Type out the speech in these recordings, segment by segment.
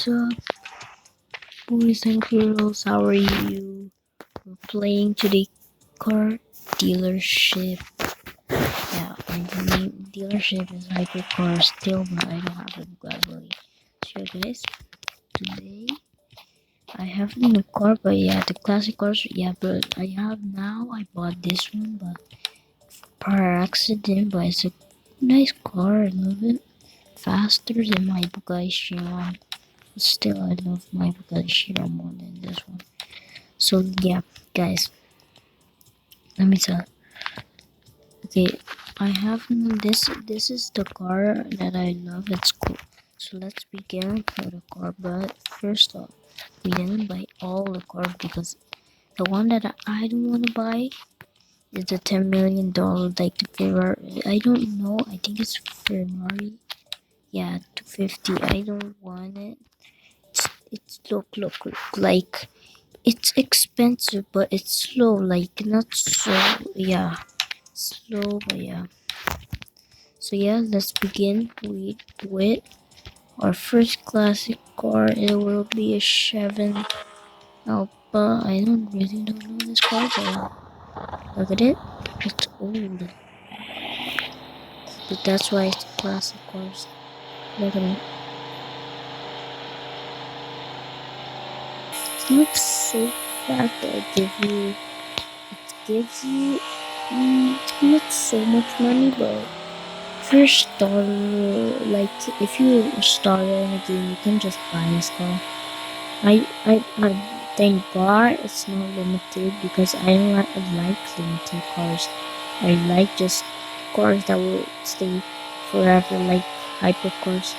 What's up, boys and girls? How are you? We're playing today car dealership. Yeah, and the name dealership is Hypercar still, but I don't have a Bugatti. So guys, today I have a new car, but yeah, the classic cars. Yeah, but I bought this one, but per accident. But it's a nice car. I love it. Faster than my Bugatti Chiron. Still, I love my Bugatti Chiron more than this one. So yeah, guys, let me tell. Okay, I have this. This is the car that I love. It's cool. So let's begin with the car. But first off, we didn't buy all the cars because the one that I don't want to buy is the $10 million, like the Ferrari. I don't know. I think it's Ferrari. Yeah, 250. I don't want it. It's look like it's expensive, but it's slow. Like not so. Yeah. Slow, but yeah. So yeah, let's begin with our first classic car. It will be a Chevy Alpha. I don't know this car, but look at it. It's old, but that's why it's classic cars. Look at it. It's not so fast that it gives you not so much money, but if you're starter, like if you're a starter in a game, you can just buy this car. I thank God it's not limited because I don't like limited cars. I like just cars that will stay forever, like hypercars.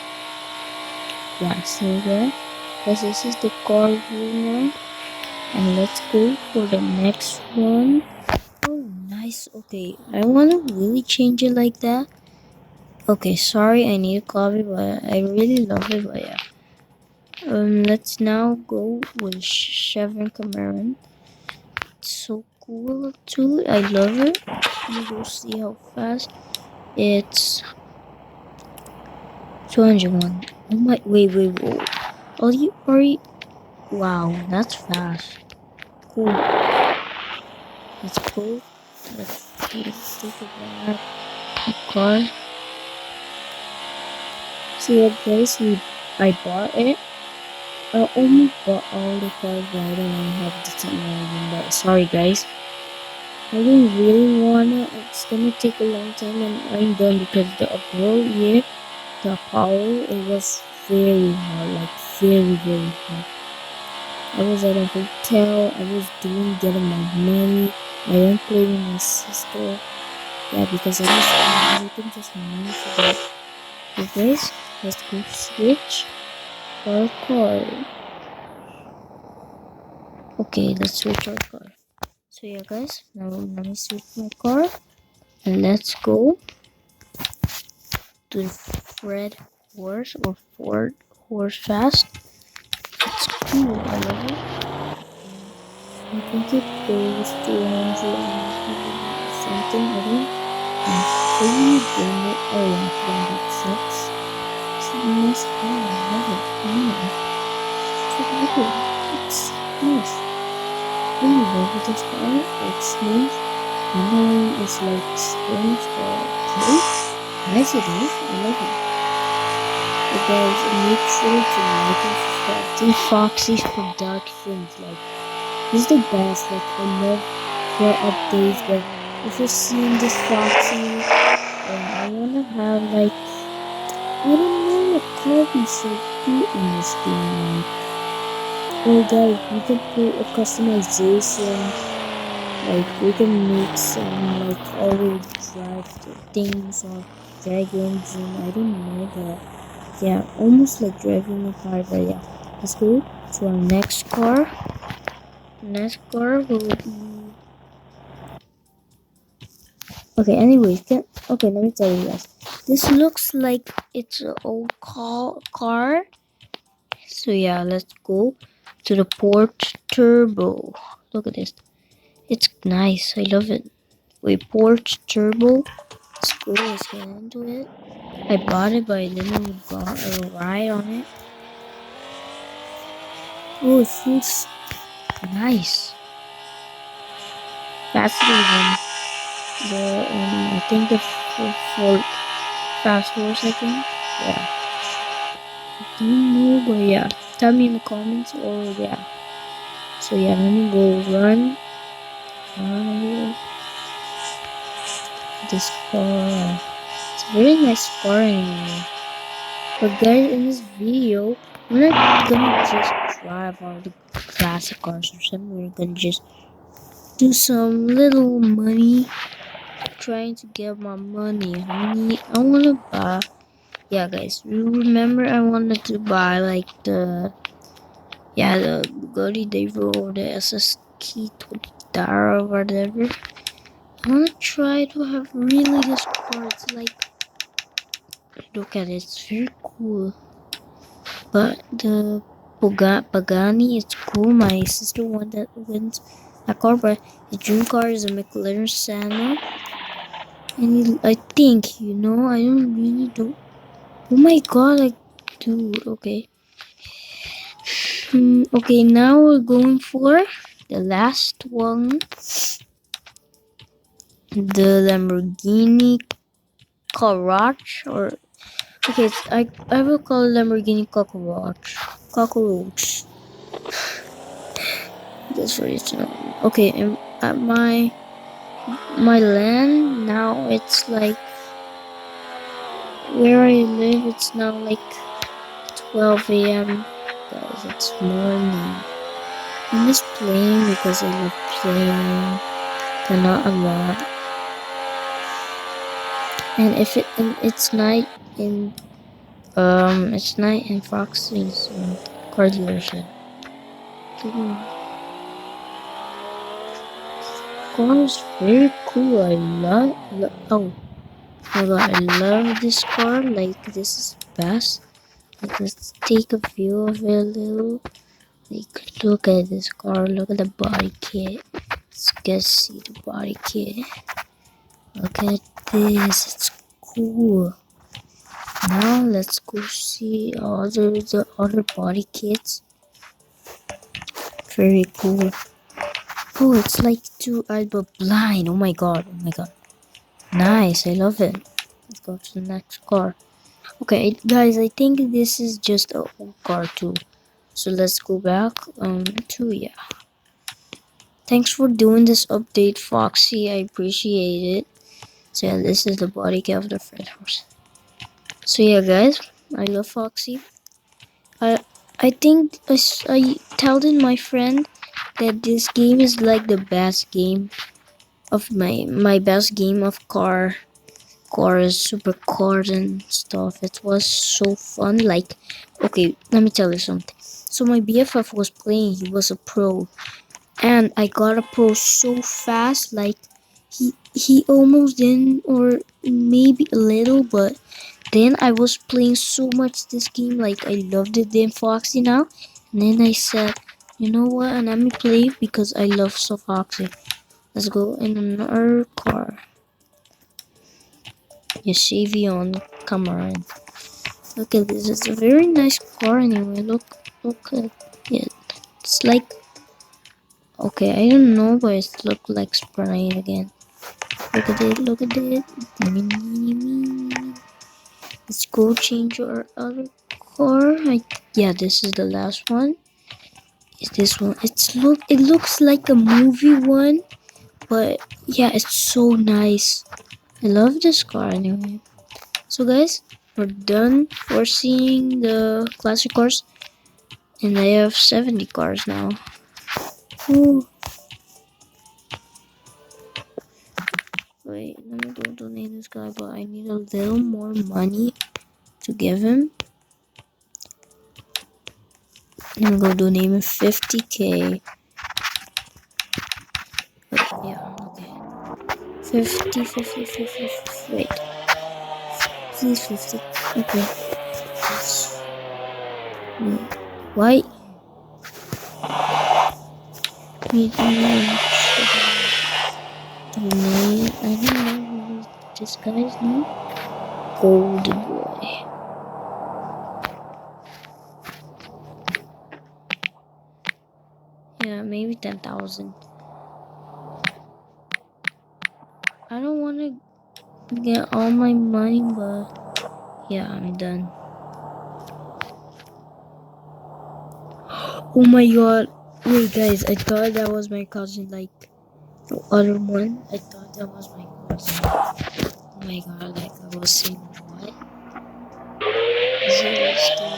Yeah, so yeah, guys, this is the car view now, and let's go for the next one. Oh, nice. Okay, I wanna really change it like that. Okay, sorry, I need coffee, but I really love it. But yeah, let's now go with Chevron Cameron. It's so cool too. I love it. You go see how fast it's 201. Oh my! Wait! Are you? Wow, that's fast. Cool. Let's go. Let's take a back. Car. So yeah, guys, I bought it. I only bought all the cars, but I don't want to have the technology. But sorry, guys. I don't really wanna. It's gonna take a long time, and I'm done because the upload here, the Apollo, it was very hard, like very hard. I was at a hotel. I was getting my money. I went play with my sister. Yeah, because I was making just money for that. So guys, let's go switch our car. Okay, let's switch our car. So yeah, guys, now let me switch my car and let's go to the Fred Horse or Ford Horse Fast. It's cool, I love it. I think it goes to 100 something, I think. And fully done it. Oh yeah, 106. It's a nice car, I love it. Yeah. It's nice. I love this car. It's smooth. Handling is like springs or play. Nice it is. I love it. But guys, make sure to like and subscribe to Foxy's Productions. Like, he's the best. Like, I love their updates. But if you're seeing this Foxy, I wanna have like, I don't know what car we should do in this game. Oh guys, we can put a customization. Like we can make some like all-wheel drive things or dragons and I don't know, but yeah, almost like driving a car. But yeah, let's go to our next car. Next car will be okay. Anyways, okay. Let me tell you guys. This looks like it's an old car. So yeah, let's go to the Porsche Turbo. Look at this. It's nice. I love it. Wait, Porsche Turbo. Let's go. Let's get into it. I bought it, but I didn't got a ride on it. Oh, it feels nice. Faster than the I think the for fast horse. I think. Yeah. Don't know, but yeah. Tell me in the comments or yeah. So yeah, let me go run. This car. It's a very nice car anyway. But guys, in this video, we're not gonna just drive all the classic cars or something. We're gonna just do some little money, trying to get my money. I wanna buy. Yeah, guys, you remember I wanted to buy like the Bugatti Devo or the SS Keto Dara or whatever. I wanna try to have really this car. It's like, look at it, it's very cool. But the Pagani, it's cool. My sister wins that car, but his dream car is a McLaren Senna. And I think, I don't really don't. Oh my god, dude, okay. Okay, now we're going for the last one. The Lamborghini Cockroach, or okay, I will call it Lamborghini Cockroach. Cockroach. That's right. Okay, and at my land now, it's like where I live. It's now like 12 a.m. Guys, it's morning. I'm just playing because I love playing, but not a lot. And it's night in Foxy's car dealership. Car is very cool. Oh my god, I love this car. Like, this is best. Like, let's take a view of it a little. Like, look at this car. Look at the body kit. Let's get see the body kit. Look at this. It's cool. Now let's go see the other body kits. Very cool. Oh, it's like two eyes but blind. Oh my god. Oh my god. Nice. I love it. Let's go to the next car. Okay, guys, I think this is just a old car too. So let's go back to yeah. Thanks for doing this update, Foxy. I appreciate it. So yeah, this is the body kit of the Fred horse. So yeah, guys, I love Foxy. I think I told my friend that this game is like the best game of my best game of cars, supercars and stuff. It was so fun. Like, okay, let me tell you something. So my BFF was playing. He was a pro, and I got a pro so fast. Like, he almost didn't, or maybe a little, but then I was playing so much this game. Like, I loved it. Then Foxy now, and then I said, you know what? And let me play because I love so Foxy. Let's go in another car. You Savion Cameron. Look at this. It's a very nice car anyway. Look at it. It's like, okay, I don't know, but it looks like Sprite again. Look at it. Look at it. Let's go change our other car. Yeah, this is the last one. Is this one? It looks like a movie one, but yeah, it's so nice. I love this car anyway. So guys, we're done for seeing the classic cars, and I have 70 cars now. Ooh. Wait, let me go donate this guy, but I need a little more money to give him. I'm gonna donate him 50k. Wait, yeah, okay. 50, 50, 50, 50, wait. Please 50. Okay. Why? Donate. I don't know who this guy's name. Gold boy. 10,000. I don't want to get all my money, but yeah, I'm done. Oh my god. Wait, guys, I thought that was my cousin. Like, the other one, I thought that was my cousin. Oh my god, like, I was saying, what? Is it still,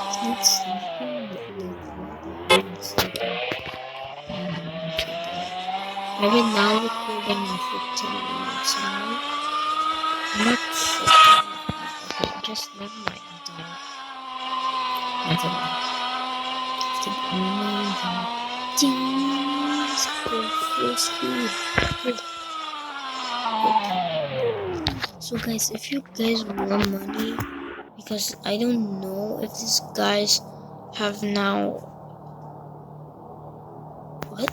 it's not sleeping? Like, what the hell is sleeping? Oh my god, I'm so dead. I've been now recording in 15 minutes now. I'm not sleeping. Okay, just never mind. I'm done. That's okay. Keep amazing. Jeez, go full speed. Quick, quick. So guys, if you guys want money, because I don't know if these guys have now what?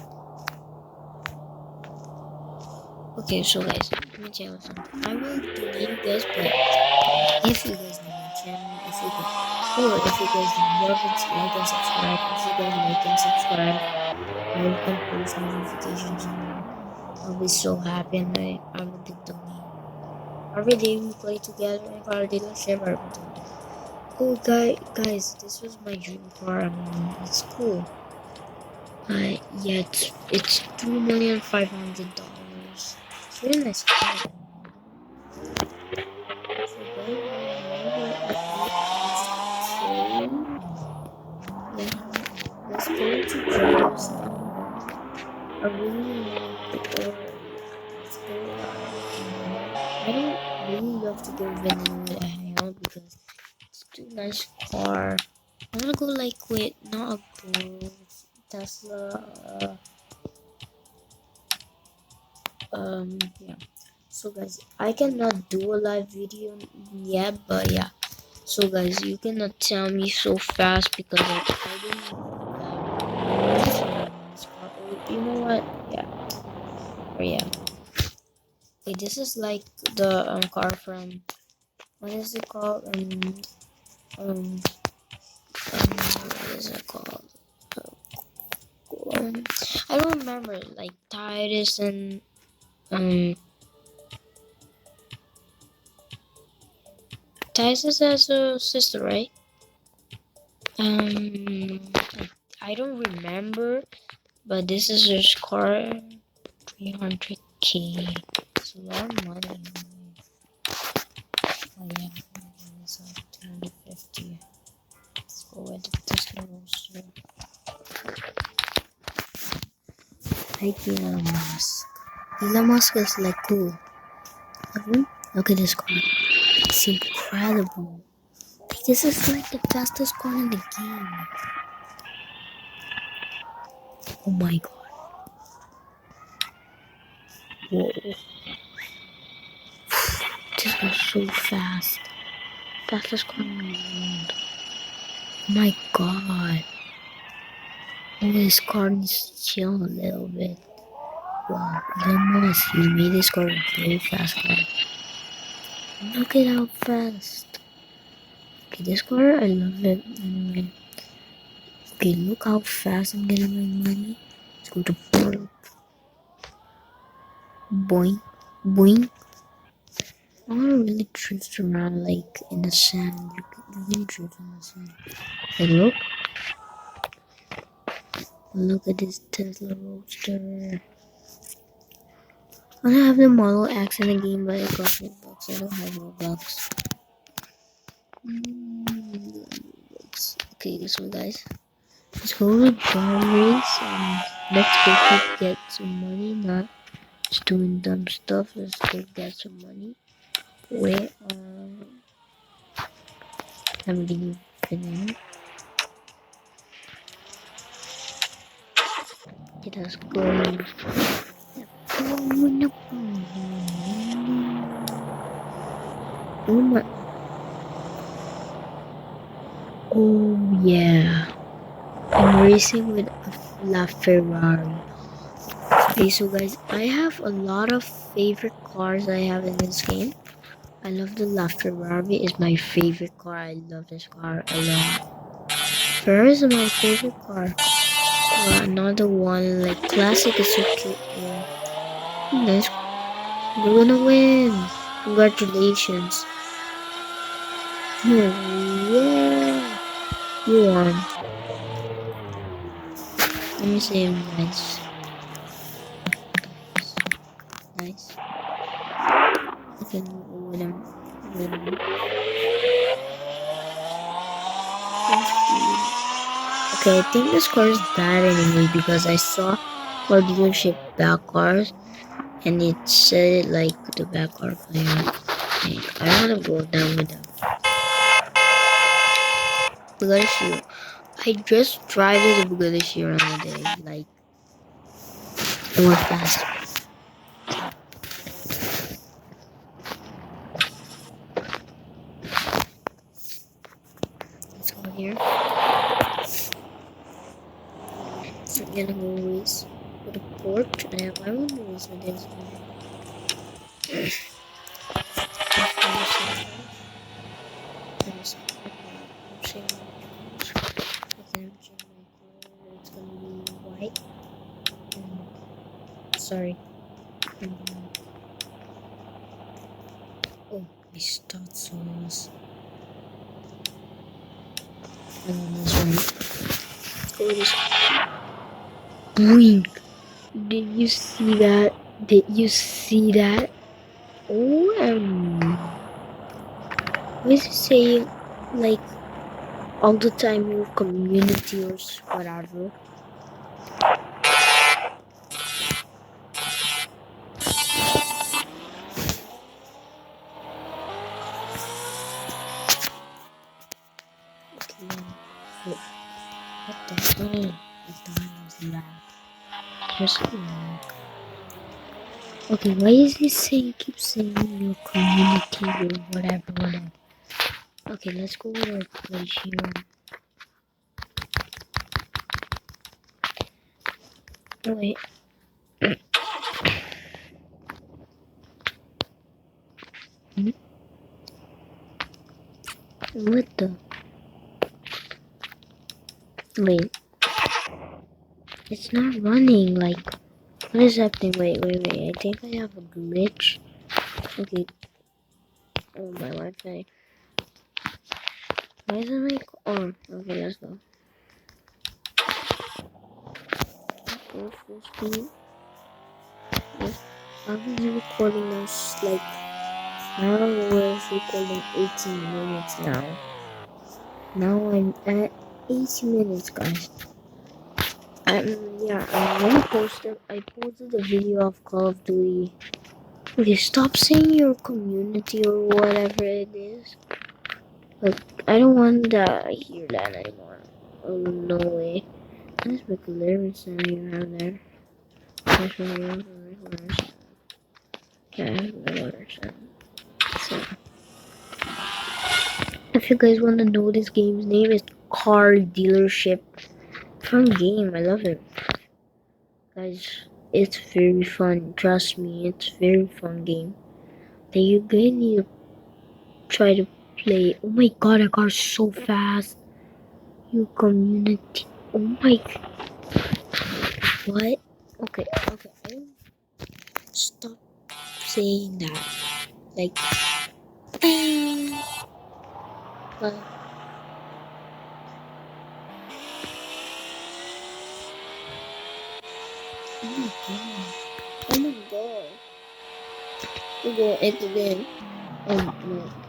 Okay, so guys, let me tell you something. I will donate you guys, but if you guys mention, if you guys, or if you guys love it, like and subscribe. If you guys like and subscribe, I can post notifications on there. I'll be so happy, and I will be donating. Every day we play together in car dealership. I will donate. Oh, guys, this was my dream car. I mean, it's cool. Yeah, it's $2,500,000. It's really nice car. So guys, right now we're at the yeah. Let's go to Joe's now. I really like or yeah, let's go live. I don't really love to go vanilla hangout because it's too nice car. I wanna go like with not a gold Tesla. Yeah. So guys, I cannot do a live video yet, but yeah. So guys, you cannot tell me so fast because like, I didn't this car. Oh, you know what? Yeah. Oh yeah. Okay, this is like the car from what is it called? Um what is it called? Um, I don't remember. Like Titus and um Titus has a sister, right? Um, I don't remember, but this is his car. 300K. It's a lot of money. Oh yeah, it's 250. Let's go with the Tesla Roadster. Like Elon Musk. Elon Musk is like cool. Look at this car. It's incredible. Like, this is like the fastest car in the game. Oh my god. Whoa. This goes so fast. Fastest car in the world. Oh my god. Oh, this car needs to chill a little bit. Wow, Elon Musk, you made this car a very fast car. Look at how fast. Okay, this car, I love it. Anyway. Okay, look how fast I'm getting my money. Let's go to boing, boing, boing. I wanna really drift around like in the sand. You can drift in the sand. Hey, look at this Tesla Roadster. I have the Model X in the game, but it costs $8. I don't have Robux. Okay, so guys, let's go to bar race and let's go get some money. Not just doing dumb stuff. Let's go get some money. Where I'm leaving. Let us go. Oh my. Oh yeah. I'm racing with a Ferrari. Okay, so guys, I have a lot of favorite cars I have in this game. I love the Ferrari. Is my favorite car. I love this car a lot. Ferrari is my favorite car. Another one like classic is so cute. Nice. We're gonna win. Congratulations. Yeah. You won. Let me say nice. Nice. I can win them. Okay, I think this car is bad anyway because I saw our dealership back cars and it said like the back car player. I don't wanna go down with them. Bugatti Chiron. I just drive the Bugatti Chiron the other day. Like, it went fast. Let's go here. So I'm gonna go race with a Porsche. And I want to race with this one. It's gonna be white. Sorry. Oh, my start songs. This one. Let's go with this. Boink. Did you see that? Did you see that? Oh, what is it saying? Like, all the time your community or whatever. Okay, what the hell? I thought it was loud. Just loud. Okay, why is it saying keep saying your community or whatever? Okay, let's go with our place here. Wait. What the? Wait. It's not running. Like, what is happening? Wait. I think I have a glitch. Okay. Oh, my Wi-Fi. Why isn't my... Oh, okay, let's go. Go full speed. Yes. I've been recording this, like, now we're recording 18 minutes now. Now I'm at 80 minutes, guys. Yeah, I posted a video of Call of Duty. Okay, stop saying your community or whatever it is. Like, I don't want to hear that anymore. Oh, no way. Let's make a lyric sound you have there. So, if you guys want to know this game's name, is Car Dealership. Fun game, I love it. Guys, it's very fun. Trust me, it's very fun game. That you guys need to try to play. Oh my god, that car's so fast. Your community. Oh my. What? Okay. Stop saying that. Like. But, oh my god. It again.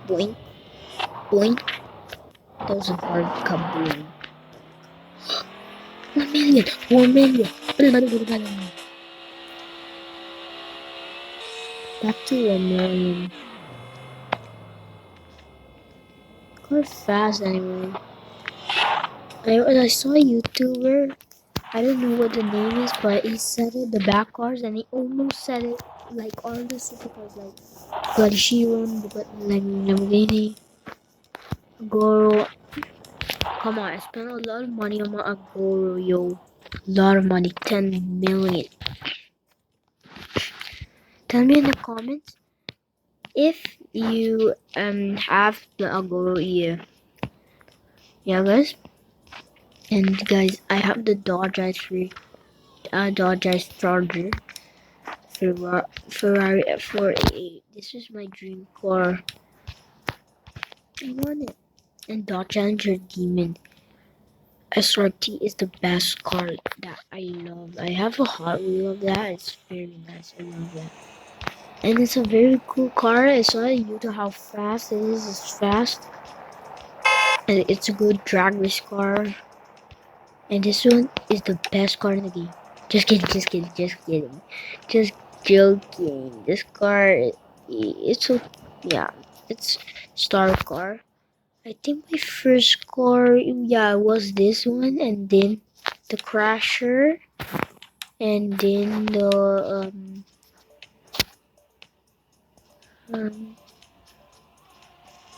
Boing. Boing. That was a hard kaboom. 1 million. 1 million. Back to 1 million. Quite fast anyway. I saw a YouTuber. I don't know what the name is, but he said it, the back cars, and he almost said it like all the supercars, like Bugatti Chiron, Lamborghini, Goro. Come on, I spent a lot of money on my Goro, yo. A lot of money, 10 million. Tell me in the comments if you have the Agoro here. Yeah, guys. And guys, I have the Dodge Dodge Ice Charger, Ferrari F48. This is my dream car. I want it. And Dodge Challenger Demon SRT is the best car that I love. I have a Hot Wheel of that. It's very nice. I love that. And it's a very cool car. It's not due to how fast it is. It's fast. And it's a good drag race car. And this one is the best car in the game. Just kidding, just kidding, just kidding. Just joking. This car, it's a, yeah, it's star car. I think my first car, yeah, was this one, and then the Crasher, and then um,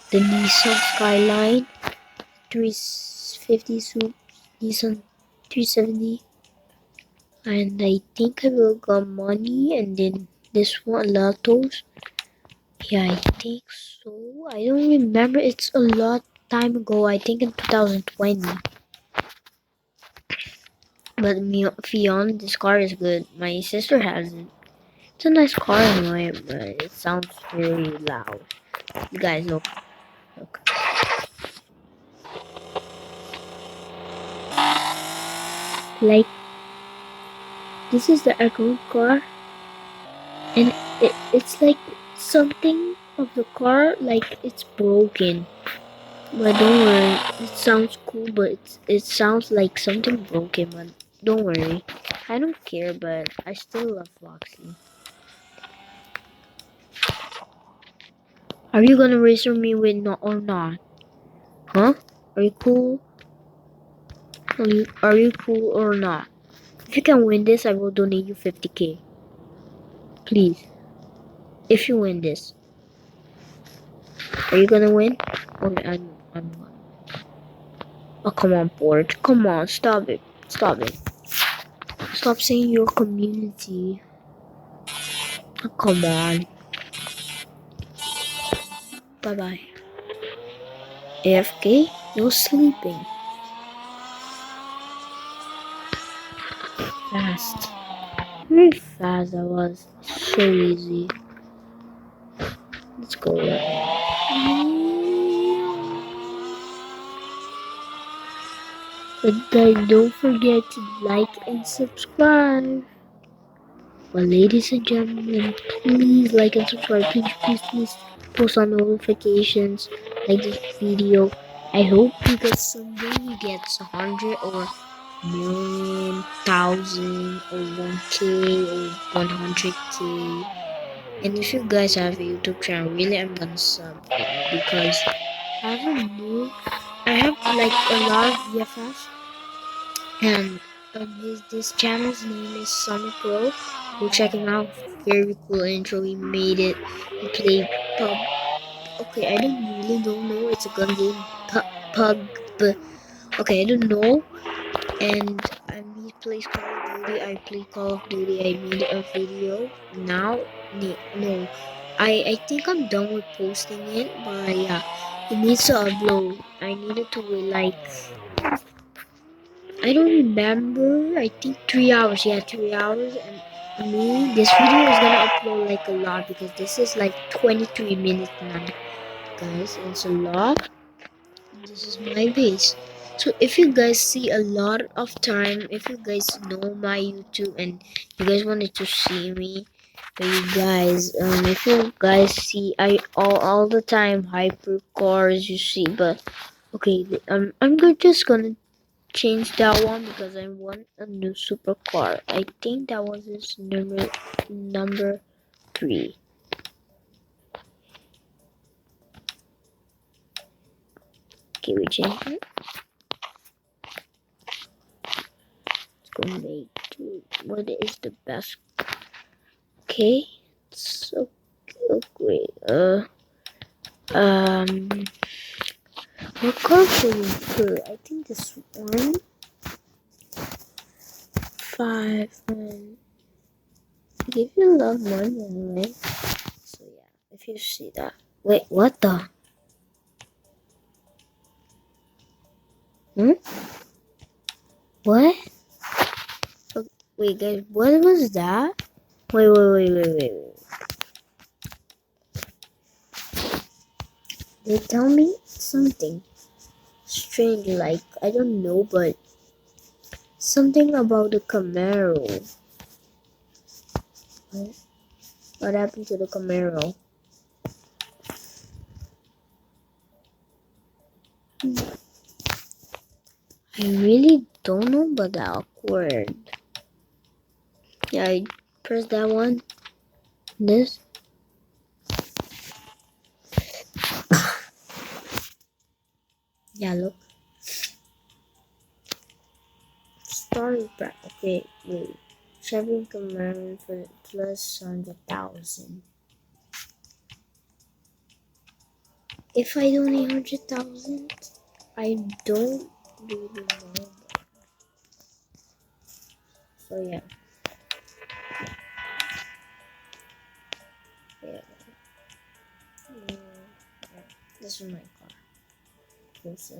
the Nissan Skyline 350 Nissan 370. And I think I will got money, and then this one Lottos. Yeah, I think so. I don't remember. It's a lot time ago. I think in 2020. But Fion, this car is good. My sister has it. It's a nice car anyway, but it sounds very loud. You guys look, look. Like this is the echo car, and it's like something of the car like it's broken. But don't worry, it sounds cool, but it sounds like something broken. But don't worry, I don't care. But I still love Foxy. Are you gonna race with me with no or not? Huh? Are you cool? Are you cool or not? If you can win this, I will donate you 50k. Please. If you win this, are you gonna win? Or I'm not. Oh come on, Porch. Come on, stop it. Stop it. Stop saying your community. Oh, come on. Bye bye. AFK? No sleeping. Fast. Very fast that was. So easy. Let's go. But guys, don't forget to like and subscribe. Well, ladies and gentlemen, please like and subscribe. Please, please, please post on notifications. Like this video. I hope because someday you get 100 or million, thousand, or 1k or 100k. And if you guys have a YouTube channel, really I'm gonna sub because I have a new, I have like a lot of VFS, and this channel's name is Sonic Pro. Go check him out. Very cool intro. He made it. He played pub. Okay, I don't know. It's a gun game. Pug. But okay, I don't know. And he plays Call of Duty. I play Call of Duty. I made a video now. No, I think I'm done with posting it, but yeah, it needs to upload. I needed to wait like I don't remember. I think 3 hours. Yeah, 3 hours. And this video is gonna upload like a lot because this is like 23 minutes now, guys. It's a lot. This is my base. So if you guys see a lot of time, if you guys know my YouTube and you guys wanted to see me, but you guys, if you guys see all the time hyper cars you see, but okay, just gonna change that one because I want a new supercar. I think that was his number 3. Okay, we change it. Let's go make what is the best. Okay, so great. What car should we put? I think this one. 5 and give you a lot of money anyway. So yeah, if you see that. Wait, what the? Hmm? What? Okay, wait, guys, what was that? Wait. They tell me something strange, like, I don't know, but something about the Camaro. What happened to the Camaro? I really don't know, but the awkward. Yeah, I press that one. This. Yeah, look. Story back. Okay, wait. Chevy Camaro for plus 100,000. If I don't need 100,000, I don't really know. So yeah. Yeah. Yeah. This is my car. This is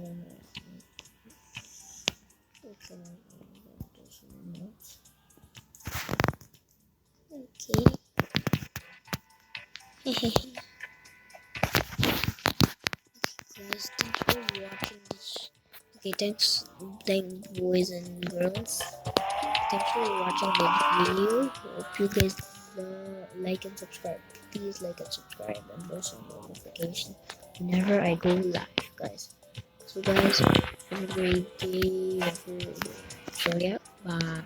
okay. Guys, thanks for watching this. Okay, thank boys and girls. Thanks for watching the video. Hope you guys like and subscribe. Please like and subscribe and post on notification whenever I go live, guys. So guys, have a great day. So yeah, bye.